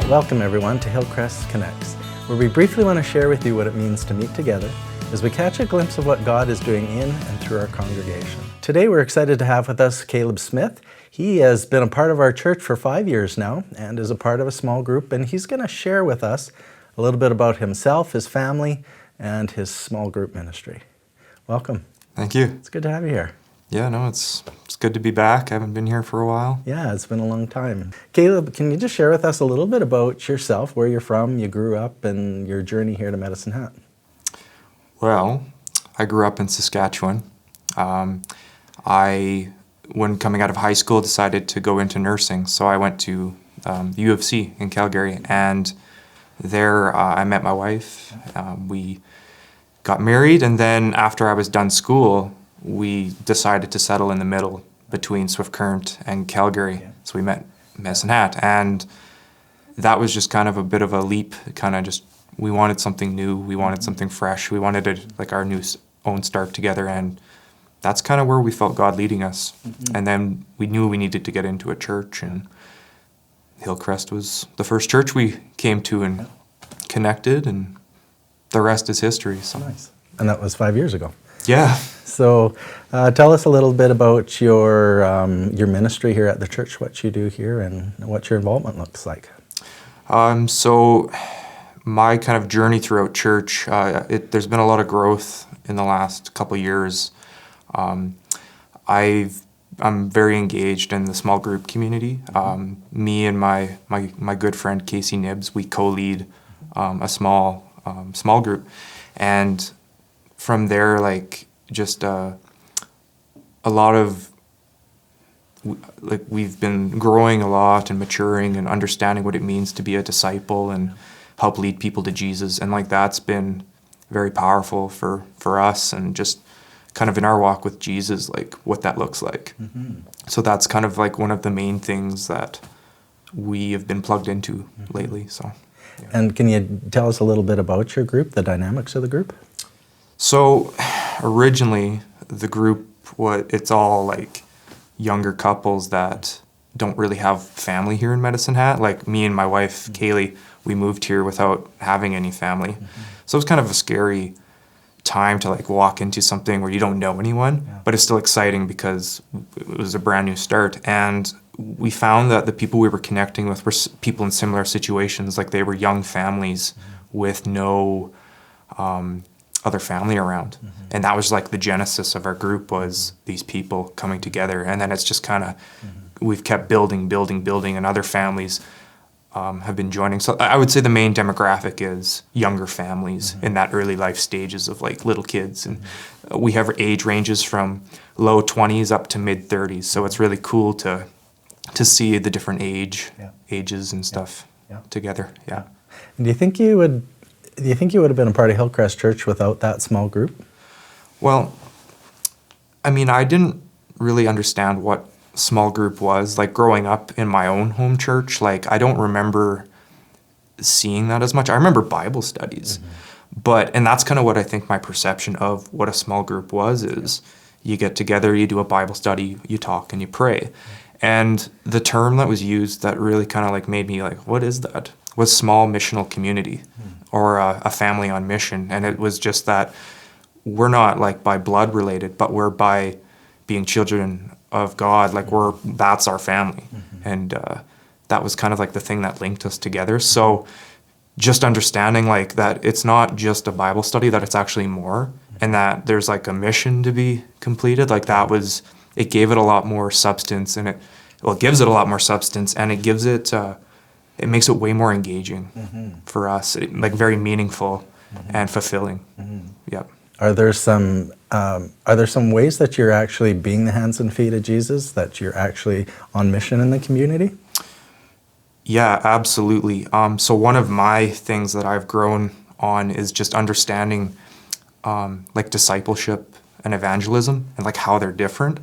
Welcome everyone to Hillcrest Connects, where we briefly want to share with you what it means to meet together as we catch a glimpse of what God is doing in and through our congregation. Today we're excited to have with us Kaleb Smith. He has been a part of our church for 5 years now and is a part of a small group, and he's going to share with us a little bit about himself, his family, and his small group ministry. Welcome. Thank you. It's good to have you here. Yeah, no, it's good to be back. I haven't been here for a while. Yeah, it's been a long time. Kaleb, can you just share with us a little bit about yourself, where you're from, you grew up, and your journey here to Medicine Hat? Well, I grew up in Saskatchewan. When coming out of high school, decided to go into nursing, so I went to the U of C in Calgary, and there I met my wife. We got married, and then after I was done school, we decided to settle in the middle between Swift Current and Calgary. Yeah. So we met in Medicine Hat, and that was just kind of a bit of a leap. We wanted something new, we wanted something fresh, we wanted our own start together, and that's kind of where we felt God leading us. Mm-hmm. And then we knew we needed to get into a church, and Hillcrest was the first church we came to and connected, and the rest is history. So. Nice. And that was 5 years ago. Yeah. So tell us a little bit about your ministry here at the church, what you do here, and what your involvement looks like. So my kind of journey throughout church, there's been a lot of growth in the last couple of years. I'm very engaged in the small group community. Me and my good friend Casey Nibbs, we co-lead a small group, and from there, we've been growing a lot and maturing and understanding what it means to be a disciple and help lead people to Jesus, and that's been very powerful for us, and just kind of in our walk with Jesus, what that looks like. Mm-hmm. So that's kind of one of the main things that we have been plugged into lately. So. Yeah. And can you tell us a little bit about your group, the dynamics of the group? So originally the group, it's all younger couples that don't really have family here in Medicine Hat. Like me and my wife, Kaylee, we moved here without having any family. Mm-hmm. So it was kind of a scary time to walk into something where you don't know anyone, but it's still exciting because it was a brand new start. And we found that the people we were connecting with were people in similar situations, they were young families with no other family around. Mm-hmm. And that was the genesis of our group, was these people coming together. And then it's just kind of, we've kept building, and other families have been joining. So I would say the main demographic is younger families in that early life stages of little kids. And we have age ranges from low 20s up to mid 30s. So it's really cool to see the different ages and stuff together. Yeah. And do you think you would have been a part of Hillcrest Church without that small group? Well, I mean, I didn't really understand what small group was. Growing up in my own home church, I don't remember seeing that as much. I remember Bible studies, and that's kind of what I think my perception of what a small group is you get together, you do a Bible study, you talk, and you pray. And the term that was used that really kind of made me what is that? Was small missional community, or a family on mission. And it was just that we're not by blood related, but we're by being children of God. That's our family. And that was kind of the thing that linked us together. So just understanding that it's not just a Bible study, that it's actually more, and that there's a mission to be completed. It gave it a lot more substance, and it gives it a lot more substance, and it gives it, it makes it way more engaging for us, very meaningful and fulfilling. Yep. Are there some ways that you're actually being the hands and feet of Jesus, that you're actually on mission in the community? Yeah, absolutely. So one of my things that I've grown on is just understanding discipleship and evangelism, and how they're different.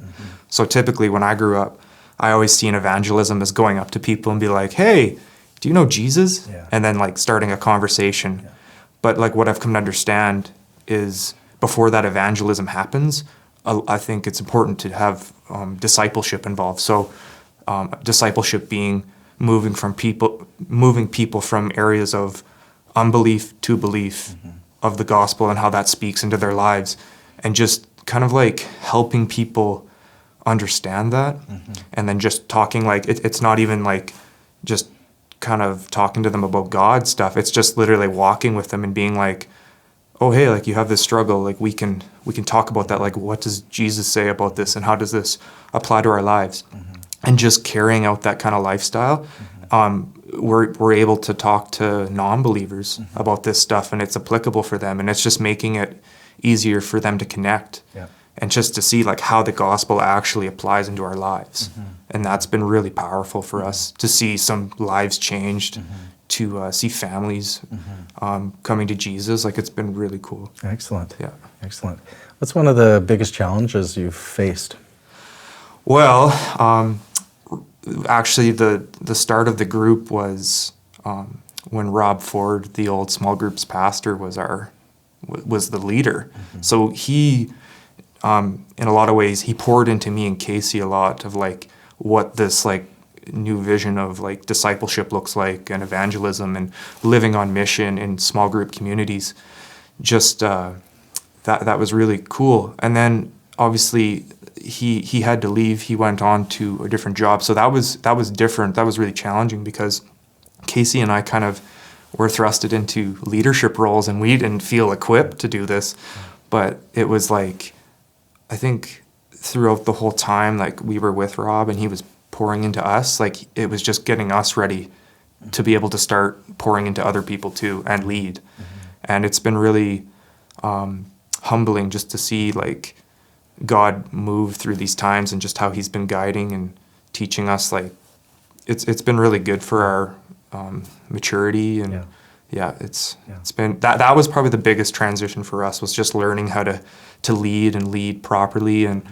So typically when I grew up, I always seen evangelism as going up to people and be like, hey, do you know Jesus? Yeah. And then starting a conversation. Yeah. But what I've come to understand is before that evangelism happens, I think it's important to have discipleship involved. So discipleship being moving people from areas of unbelief to belief of the gospel and how that speaks into their lives, and just kind of like helping people understand that. And then just talking, like it's not even like just kind of talking to them about God stuff. It's just literally walking with them and being like, oh, hey, like you have this struggle, like we can talk about that. Like, what does Jesus say about this, and how does this apply to our lives? And just carrying out that kind of lifestyle, we're able to talk to non-believers about this stuff, and it's applicable for them, and it's just making it easier for them to connect. And just to see like how the gospel actually applies into our lives. And that's been really powerful for us to see some lives changed, to see families coming to Jesus. Like, it's been really cool. Excellent. Yeah. Excellent. What's one of the biggest challenges you've faced? Well, actually the start of the group was when Rob Ford, the old small groups pastor, was the leader. So he, in a lot of ways, he poured into me and Casey a lot of like what this like new vision of like discipleship looks like, and evangelism, and living on mission in small group communities. Just that was really cool. And then obviously he had to leave. He went on to a different job. So that was different. That was really challenging, because Casey and I kind of were thrusted into leadership roles, and we didn't feel equipped to do this. But it was like, I think throughout the whole time, like we were with Rob and he was pouring into us, like it was just getting us ready to be able to start pouring into other people too and lead. And it's been really humbling just to see like God move through these times, and just how he's been guiding and teaching us. Like it's been really good for our maturity. And it's been that was probably the biggest transition for us, was just learning how to lead and lead properly, and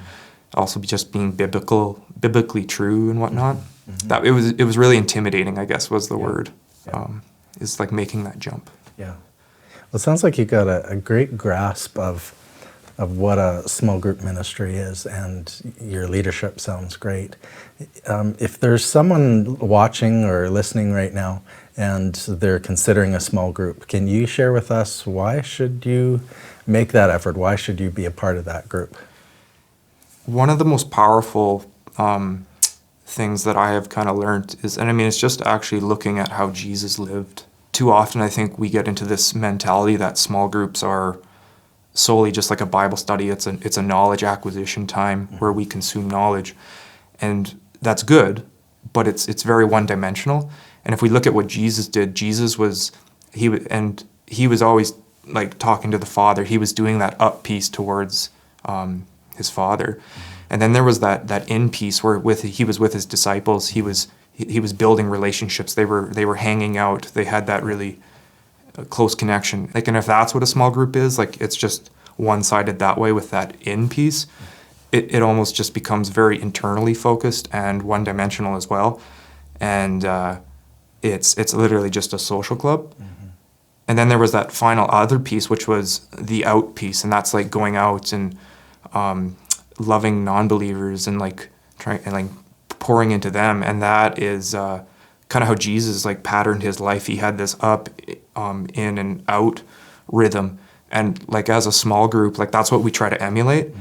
also just being biblically true and whatnot. That it was really intimidating, I guess was the word. Is like making that jump. Well, it sounds like you got a great grasp of what a small group ministry is, and your leadership sounds great. If there's someone watching or listening right now and they're considering a small group, can you share with us, why should you make that effort? Why should you be a part of that group? One of the most powerful things that I have kind of learned is, and I mean, it's just actually looking at how Jesus lived. Too often I think we get into this mentality that small groups are solely just like a Bible study. It's a knowledge acquisition time where we consume knowledge, and that's good, but it's very one-dimensional. And if we look at what Jesus did, Jesus was always like talking to the Father. He was doing that up piece towards his Father, and then there was that in piece where he was with his disciples. He was building relationships. They were hanging out. They had that really close connection. Like, and if that's what a small group is, like it's just one-sided that way with that in piece, it almost just becomes very internally focused and one-dimensional as well. And it's literally just a social club. And then there was that final other piece, which was the out piece, and that's like going out and loving non-believers and like trying and like pouring into them. And that is kind of how Jesus like patterned his life. He had this up, in and out rhythm, and like as a small group, like that's what we try to emulate.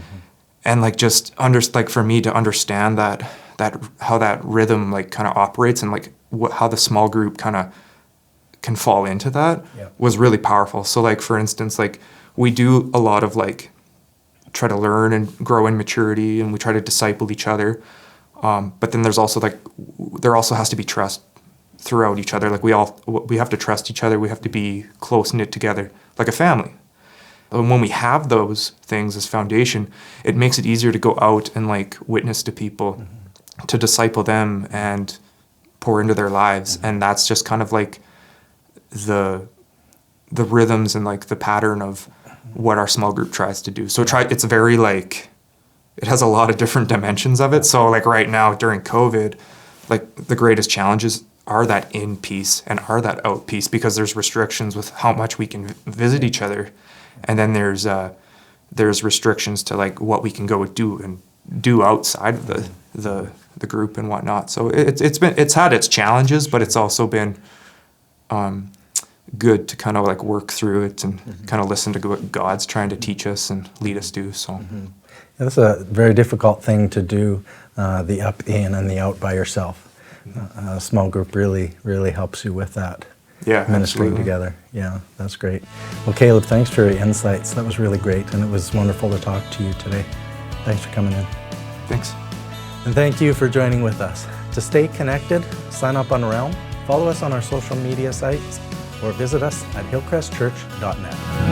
And like just like for me to understand that how that rhythm like kind of operates, and like how the small group kind of can fall into that was really powerful. So like, for instance, like we do a lot of like try to learn and grow in maturity, and we try to disciple each other. But then there also has to be trust throughout each other. Like we have to trust each other. We have to be close knit together, like a family. And when we have those things as foundation, it makes it easier to go out and like witness to people, to disciple them and pour into their lives. And that's just kind of like the rhythms and like the pattern of what our small group tries to do. So it's very like, it has a lot of different dimensions of it. So like right now during COVID, like the greatest challenges are that in piece and are that out piece, because there's restrictions with how much we can visit each other. And then there's restrictions to like what we can go do and do outside of the group and whatnot. So it's had its challenges, but it's also been good to kind of like work through it and kind of listen to what God's trying to teach us and lead us to. So That's a very difficult thing to do, the up in and the out by yourself. A small group really helps you with that. Yeah, Ministering absolutely. together. Yeah, that's great. Well, Kaleb, thanks for your insights. That was really great, and it was wonderful to talk to you today. Thanks for coming in. Thanks. And thank you for joining with us. To stay connected, sign up on Realm, follow us on our social media sites, or visit us at hillcrestchurch.net.